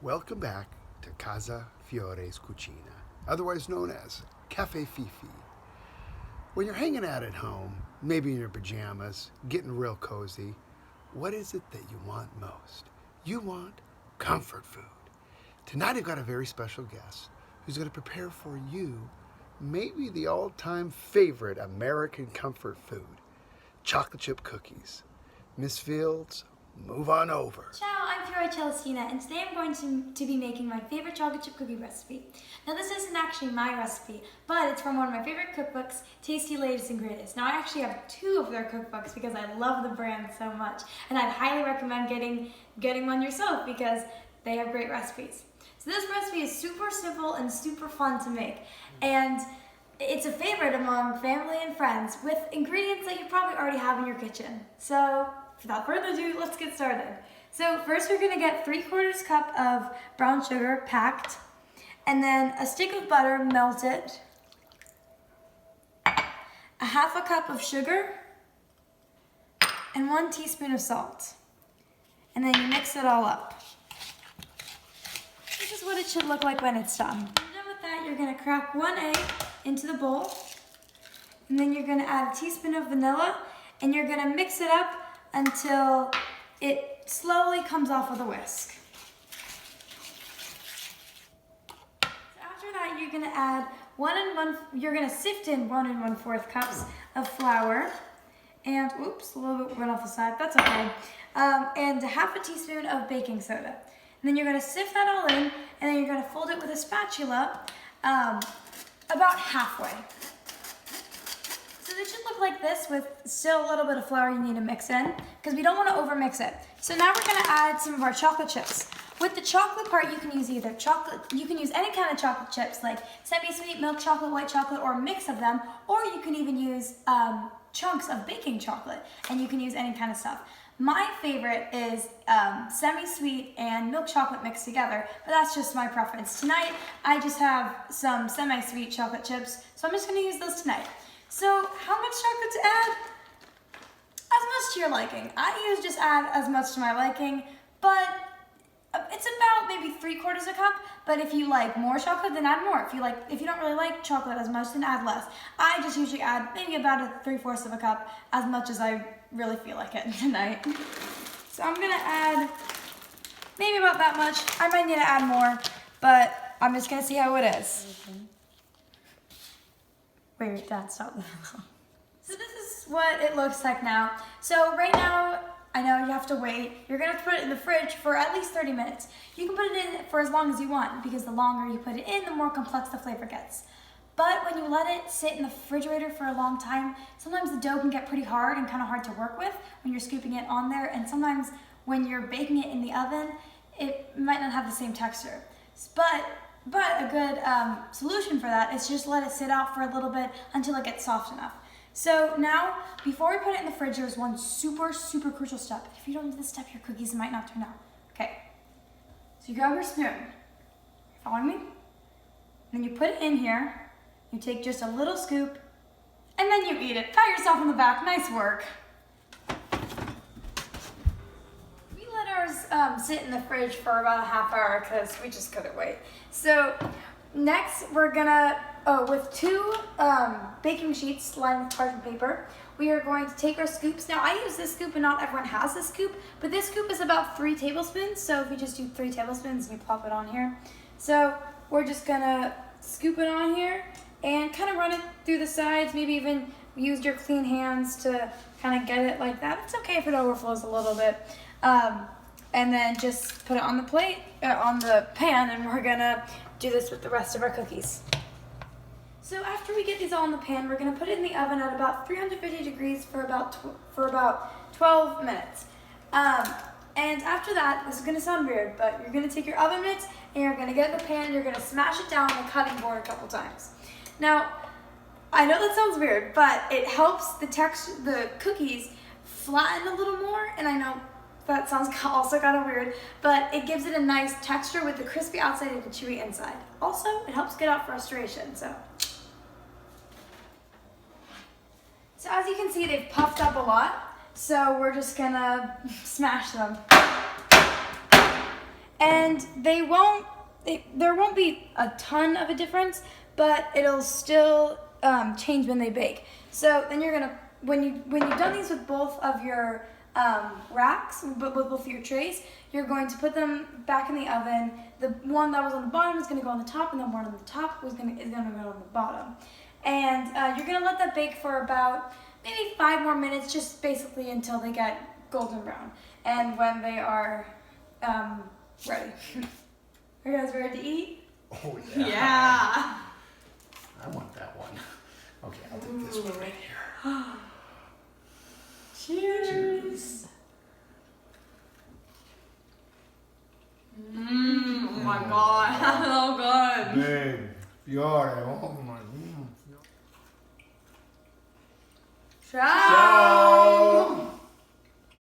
Welcome back to Casa Fiore's Cucina, otherwise known as Cafe Fifi. When you're hanging out at home, maybe in your pajamas, getting real cozy, what is it that you want most? You want comfort food. Tonight I've got a very special guest who's going to prepare for you maybe the all-time favorite American comfort food, chocolate chip cookies. Miss Fields, move on over. Ciao, I'm Fiore Celestina, and today I'm going to be making my favorite chocolate chip cookie recipe. Now this isn't actually my recipe, but it's from one of my favorite cookbooks, Tasty Latest and Greatest. Now I actually have two of their cookbooks because I love the brand so much, and I'd highly recommend getting one yourself because they have great recipes. So this recipe is super simple and super fun to make, and it's a favorite among family and friends with ingredients that you probably already have in your kitchen. So without further ado, let's get started. So first we're gonna get 3/4 cup of brown sugar packed, and then a stick of butter melted, a 1/2 cup of sugar, and 1 teaspoon of salt. And then you mix it all up. This is what it should look like when it's done. When you're done with that, you're gonna crack 1 egg into the bowl, and then you're gonna add a teaspoon of vanilla, and you're gonna mix it up until it slowly comes off with a whisk. So after that, you're gonna add you're gonna sift in 1 1/4 cups of flour, and oops, a little bit went off the side, that's okay. And 1/2 teaspoon of baking soda. And then you're gonna sift that all in, and then you're gonna fold it with a spatula about halfway. So it should look like this with still a little bit of flour you need to mix in because we don't want to over mix it. So now we're going to add some of our chocolate chips. With the chocolate part, you can use you can use any kind of chocolate chips like semi-sweet, milk chocolate, white chocolate, or a mix of them, or you can even use chunks of baking chocolate, and you can use any kind of stuff. My favorite is semi-sweet and milk chocolate mixed together, but that's just my preference. Tonight, I just have some semi-sweet chocolate chips, so I'm just going to use those tonight. So how much chocolate to add? As much to your liking. I usually just add as much to my liking, but it's about maybe 3/4 cup, but if you like more chocolate, then add more. If you don't really like chocolate as much, then add less. I just usually add maybe about a 3/4 cup, as much as I really feel like it tonight. So I'm gonna add maybe about that much. I might need to add more, but I'm just gonna see how it is. Wait, Dad, stop. So this is what it looks like now. So right now, I know you have to wait. You're gonna have to put it in the fridge for at least 30 minutes. You can put it in for as long as you want because the longer you put it in, the more complex the flavor gets. But when you let it sit in the refrigerator for a long time, sometimes the dough can get pretty hard and kind of hard to work with when you're scooping it on there. And sometimes when you're baking it in the oven, it might not have the same texture. But a good solution for that is just let it sit out for a little bit until it gets soft enough. So now, before we put it in the fridge, there's one super, super crucial step. If you don't do this step, your cookies might not turn out. Okay, so you grab your spoon, following me? And then you put it in here, you take just a little scoop, and then you eat it. Pat yourself on the back, nice work. Sit in the fridge for about a 1/2 hour because we just couldn't wait. So next we're gonna, with 2 baking sheets lined with parchment paper, we are going to take our scoops. Now I use this scoop and not everyone has this scoop, but this scoop is about 3 tablespoons. So if you just do 3 tablespoons and you plop it on here. So we're just gonna scoop it on here and kind of run it through the sides, maybe even use your clean hands to kind of get it like that. It's okay if it overflows a little bit. And then just put it on the plate, on the pan, and we're gonna do this with the rest of our cookies. So after we get these all in the pan, we're gonna put it in the oven at about 350 degrees for about 12 minutes. And after that, this is gonna sound weird, but you're gonna take your oven mitts and you're gonna get in the pan, you're gonna smash it down on the cutting board a couple times. Now, I know that sounds weird, but it helps the cookies flatten a little more, and I know that sounds also kind of weird, but it gives it a nice texture with the crispy outside and the chewy inside. Also, it helps get out frustration, so as you can see, they've puffed up a lot, so we're just gonna smash them. and there won't be a ton of a difference, but it'll still change when they bake. So then you're gonna, when you've done these with both of your racks, but with both of your trays, you're going to put them back in the oven. The one that was on the bottom is going to go on the top, and the one on the top is going to go on the bottom. And you're going to let that bake for about maybe 5 more minutes, just basically until they get golden brown. And when they are ready. Are you guys ready to eat? Oh, yeah. Yeah. I want that one. Okay, I'll take this one right here. Cheers. Oh my god, that's so good. Big Fiore. Oh my. Ciao.